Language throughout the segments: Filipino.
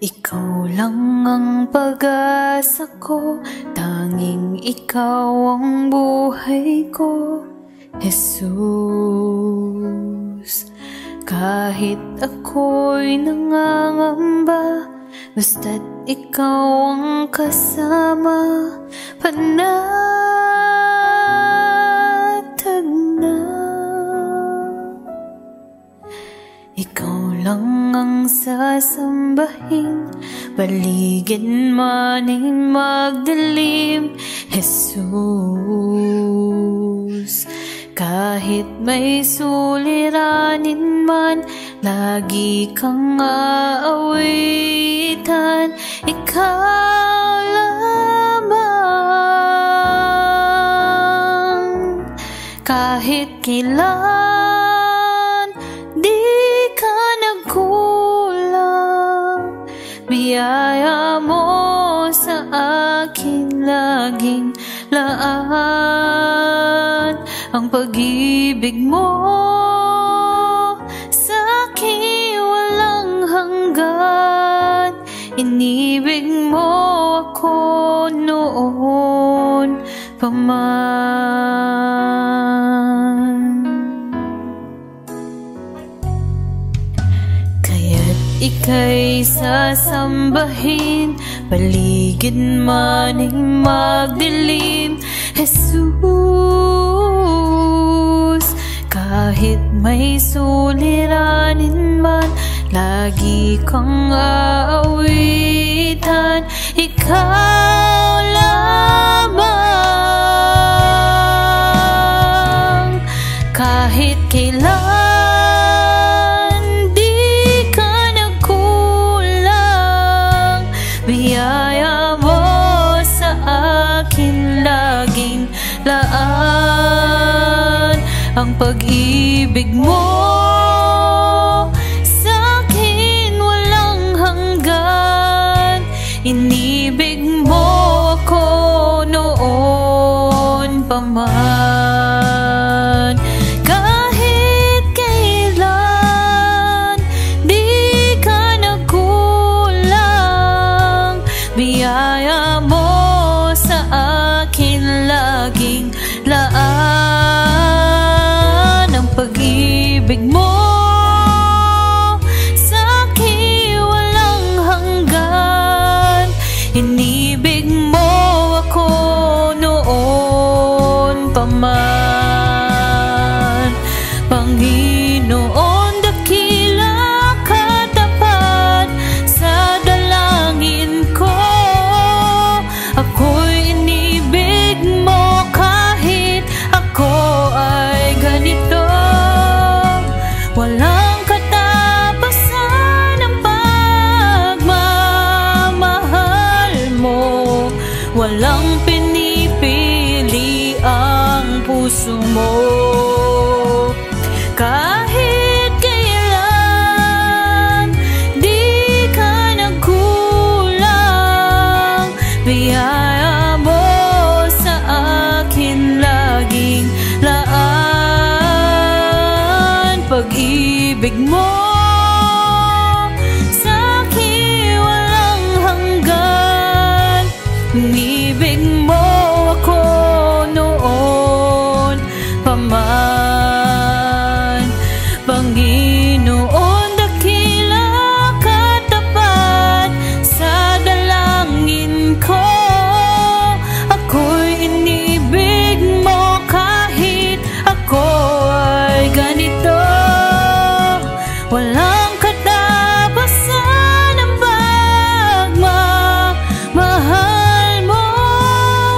Ikaw lang ang pag-asa ko, tanging ikaw ang buhay ko, Jesus. Kahit ako'y nangangamba, basta't ikaw ang kasama, panatag na. Ikaw lang ang sasambahin, baligin man ay magdilim, Jesus. Kahit may suliranin man, lagi kang aawitan, ikaw lamang. Kahit kailan di ka nagkulang, biyaya mo sa akin laging laan. Ang pag-ibig mo sa akin walang hanggan, inibig mo ako noon pa man. Kaya't ika'y sasambahin, paligid man ay magdilim, Jesus. Kahit may suliranin man, lagi kang aawitan, ikaw lamang. Kahit kailan di ka nagkulang, biyaya mo sa akin laging laan. Ang pag-ibig mo sa akin walang hanggan, inibig mo ako noon pa man. Kahit kailan di ka nagkulang, biyaya mo sa akin laging laan. Pag-ibig mo sa akin walang hanggan, inibig mo ako noon pa man. Panginoon, dakila katapat sa dalangin ko, ako'y inibig mo kahit ako ay ganito. Walang katapasan ang pagmamahal mo, walang pinipili ang puso mo. Kahit kailan di ka nagkulang, biyaya mo sa akin laging laan. Pag-ibig mo sa akin walang hanggan, inibig mo ako noon pa man. Panginoon, dakila katapat sa dalangin ko, ako'y inibig mo kahit ako ay ganito. Walang katapasan ang pagmamahal mo,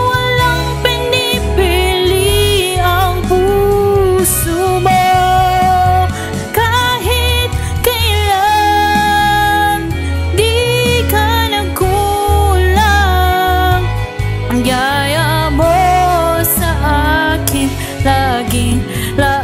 walang pinipili ang puso mo. Kahit kailan di ka nagkulang, ang yaya mo sa akin laging laan.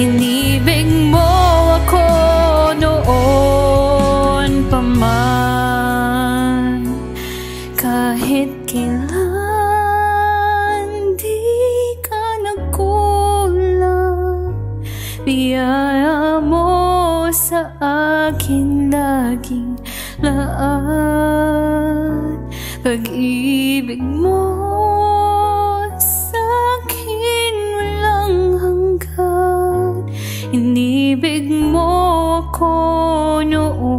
Inibig mo ako noon pa man. Kahit kailan di biyaya mo sa akin laging laan. Pag-ibig mo sa akin walang hanggan. Inibig mo ako noon